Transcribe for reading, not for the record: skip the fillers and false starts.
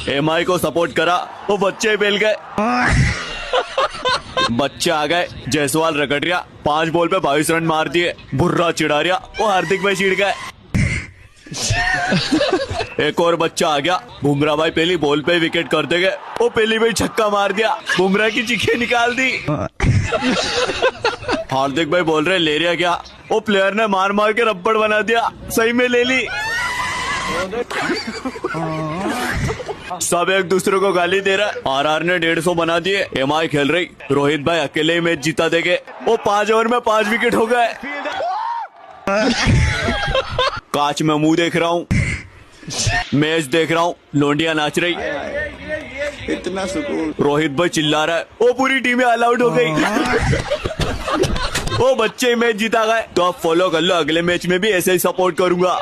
MI को support करा, वो बच्चे बेल गए। बच्चे आ गए, जायसवाल रगड़ रिया, 5 बॉल पे 22 रन मार दिए। बुर्रा चिढ़ा रिया, वो हार्दिक भाई चिढ़ गए। एक और बच्चा आ गया, बुमराह भाई पहली बॉल पे विकेट कर देंगे, वो पहली भाई छक्का मार दिया, बुमराह की चिक्की निकाल दी। हार्दिक भाई बोल रहे ले रिया क्या, वो प्लेयर ने मार मार के रबड़ बना दिया, सही में ले ली। सब एक दूसरे को गाली दे रहा है। आरआर ने 150 बना दिए, एमआई खेल रही, रोहित भाई अकेले ही मैच जीता देंगे। वो 5 ओवर में 5 विकेट हो गए। कांच में मुंह देख रहा हूँ, मैच देख रहा हूँ, लोंडिया नाच रही, इतना सुकून। रोहित भाई चिल्ला रहा है, वो पूरी टीम ऑल आउट हो गई। वो बच्चे मैच जीता गए। तो आप फॉलो कर लो, अगले मैच में भी ऐसे ही सपोर्ट करूंगा।